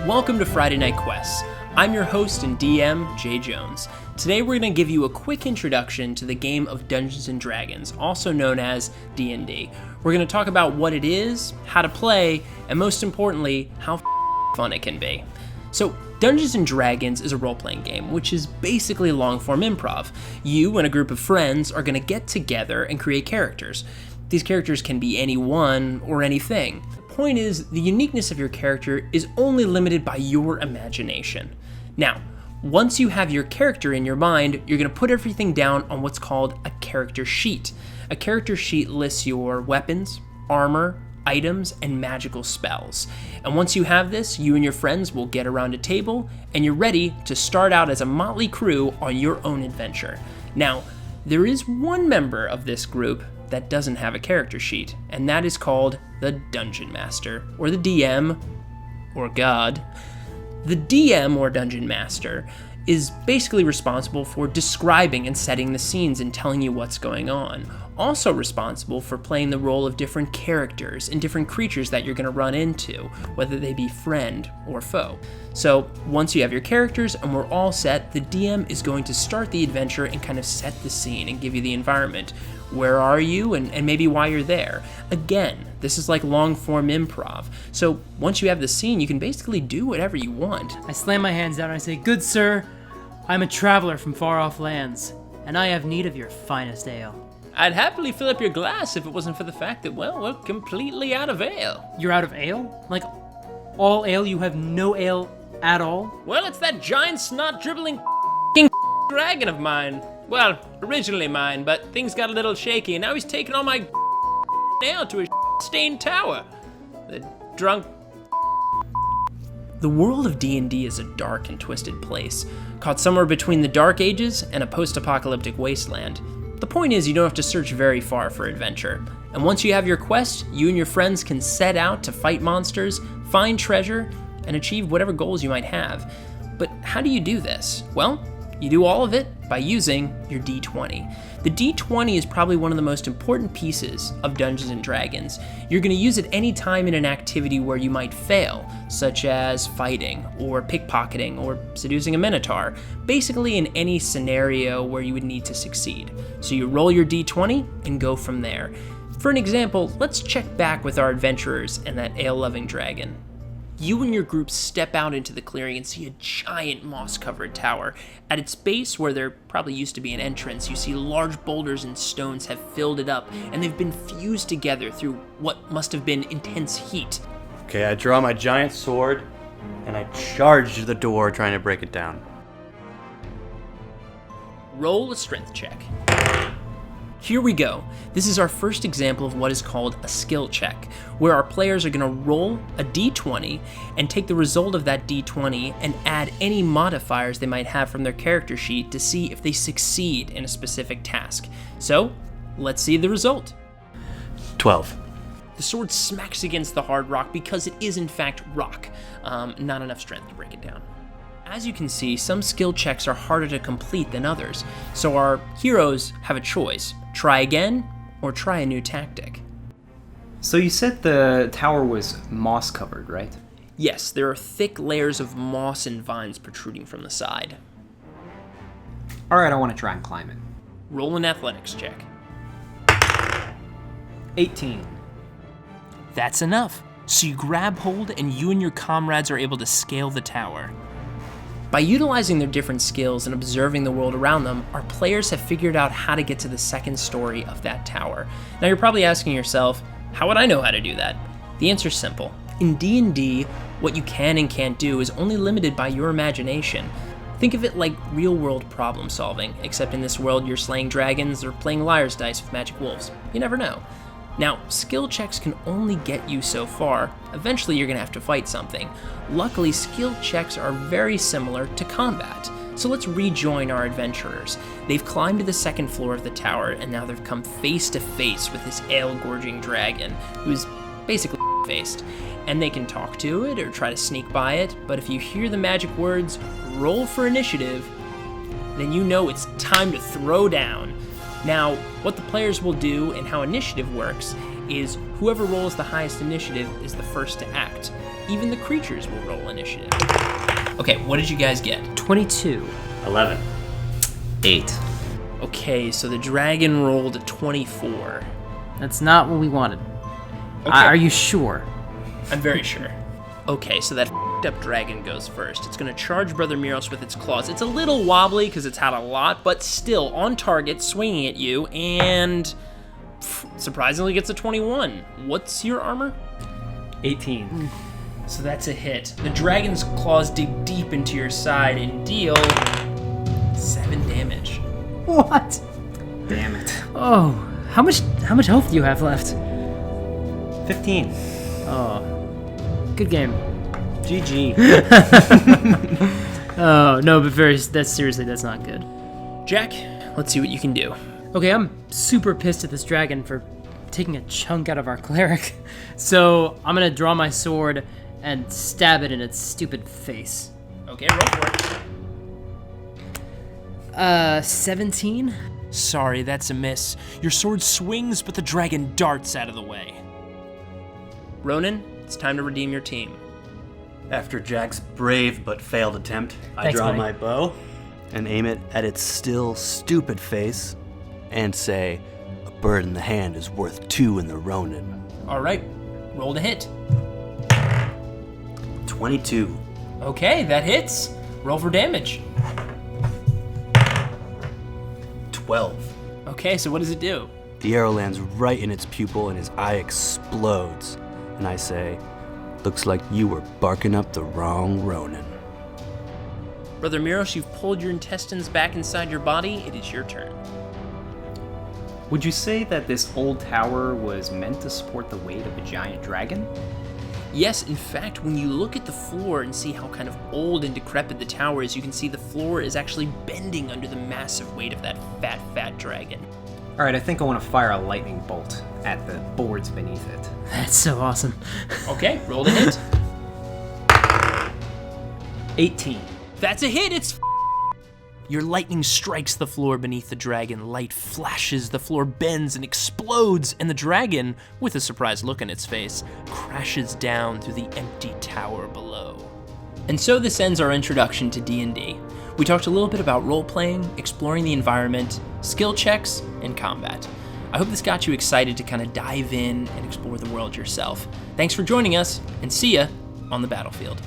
Welcome to Friday Night Quests. I'm your host and DM, Jay Jones. Today we're going to give you a quick introduction to the game of Dungeons & Dragons, also known as D&D. We're going to talk about what it is, how to play, and most importantly, how fun it can be. So, Dungeons & Dragons is a role-playing game, which is basically long-form improv. You and a group of friends are going to get together and create characters. These characters can be anyone or anything. The point is, the uniqueness of your character is only limited by your imagination. Now, once you have your character in your mind, you're going to put everything down on what's called a character sheet. A character sheet lists your weapons, armor, items, and magical spells. And once you have this, you and your friends will get around a table, and you're ready to start out as a motley crew on your own adventure. Now, there is one member of this group that doesn't have a character sheet, and that is called the Dungeon Master, or the DM, or God. The DM, or Dungeon Master, is basically responsible for describing and setting the scenes and telling you what's going on. Also responsible for playing the role of different characters and different creatures that you're going to run into, whether they be friend or foe. So once you have your characters and we're all set, the DM is going to start the adventure and kind of set the scene and give you the environment. Where are you and maybe why you're there. Again, this is like long-form improv. So once you have the scene, you can basically do whatever you want. I slam my hands down and I say, "Good sir, I'm a traveler from far-off lands, and I have need of your finest ale." I'd happily fill up your glass if it wasn't for the fact that, well, we're completely out of ale. You're out of ale? Like, all ale? You have no ale at all? Well, it's that giant snot-dribbling dragon of mine. Well, originally mine, but things got a little shaky, and now he's taking all my ale to his stained tower. The drunk... The world of D&D is a dark and twisted place, caught somewhere between the Dark Ages and a post-apocalyptic wasteland. The point is, you don't have to search very far for adventure. And once you have your quest, you and your friends can set out to fight monsters, find treasure, and achieve whatever goals you might have. But how do you do this? Well, you do all of it by using your D20. The D20 is probably one of the most important pieces of Dungeons & Dragons. You're going to use it any time in an activity where you might fail, such as fighting, or pickpocketing, or seducing a minotaur. Basically in any scenario where you would need to succeed. So you roll your D20 and go from there. For an example, let's check back with our adventurers and that ale-loving dragon. You and your group step out into the clearing and see a giant moss-covered tower. At its base, where there probably used to be an entrance, you see large boulders and stones have filled it up, and they've been fused together through what must have been intense heat. Okay, I draw my giant sword, and I charge the door trying to break it down. Roll a strength check. Here we go. This is our first example of what is called a skill check, where our players are going to roll a d20 and take the result of that d20 and add any modifiers they might have from their character sheet to see if they succeed in a specific task. So, let's see the result. 12. The sword smacks against the hard rock because it is in fact rock, not enough strength to break it down. As you can see, some skill checks are harder to complete than others, so our heroes have a choice. Try again, or try a new tactic. So you said the tower was moss covered, right? Yes, there are thick layers of moss and vines protruding from the side. Alright, I want to try and climb it. Roll an athletics check. 18. That's enough. So you grab hold and you and your comrades are able to scale the tower. By utilizing their different skills and observing the world around them, our players have figured out how to get to the second story of that tower. Now you're probably asking yourself, how would I know how to do that? The answer's simple. In D&D, what you can and can't do is only limited by your imagination. Think of it like real-world problem solving, except in this world you're slaying dragons or playing liar's dice with magic wolves. You never know. Now, skill checks can only get you so far. Eventually you're going to have to fight something. Luckily, skill checks are very similar to combat. So let's rejoin our adventurers. They've climbed to the second floor of the tower, and now they've come face to face with this ale-gorging dragon, who's basically faced. And they can talk to it or try to sneak by it, but if you hear the magic words, roll for initiative, then you know it's time to throw down. Now, what the players will do and how initiative works is whoever rolls the highest initiative is the first to act. even the creatures will roll initiative. Okay, what did you guys get? 22. 11. 8. Okay, so the dragon rolled a 24. That's not what we wanted. Okay. Are you sure? I'm very sure. Okay, so that up dragon goes first. It's going to charge Brother Miros with its claws. It's a little wobbly because it's had a lot, but still on target, swinging at you, and surprisingly gets a 21. What's your armor? 18. So that's a hit. The dragon's claws dig deep into your side and deal 7 damage. What? Damn it. Oh, how much health do you have left? 15. Oh, good game. GG. Oh no, but seriously, that's not good. Jack, let's see what you can do. Okay, I'm super pissed at this dragon for taking a chunk out of our cleric. So I'm gonna draw my sword and stab it in its stupid face. Okay, roll for it. 17? Sorry, that's a miss. Your sword swings, but the dragon darts out of the way. Ronan, it's time to redeem your team. After Jack's brave but failed attempt, I Thanks, draw buddy. my bow and aim it at its still stupid face and say, "A bird in the hand is worth 2 in the Ronan." All right, roll to hit. 22. Okay, that hits. Roll for damage. 12. Okay, so what does it do? The arrow lands right in its pupil and his eye explodes. And I say, "Looks like you were barking up the wrong Ronan." Brother Miros, you've pulled your intestines back inside your body. It is your turn. Would you say that this old tower was meant to support the weight of a giant dragon? Yes, in fact, when you look at the floor and see how kind of old and decrepit the tower is, you can see the floor is actually bending under the massive weight of that fat dragon. Alright, I think I want to fire a lightning bolt at the boards beneath it. That's so awesome. Okay, roll to hit. 18. That's a hit, it's Your lightning strikes the floor beneath the dragon, light flashes, the floor bends and explodes, and the dragon, with a surprised look on its face, crashes down through the empty tower below. And so this ends our introduction to D&D. We talked a little bit about role-playing, exploring the environment, skill checks, and combat. I hope this got you excited to kind of dive in and explore the world yourself. Thanks for joining us, and see ya on the battlefield.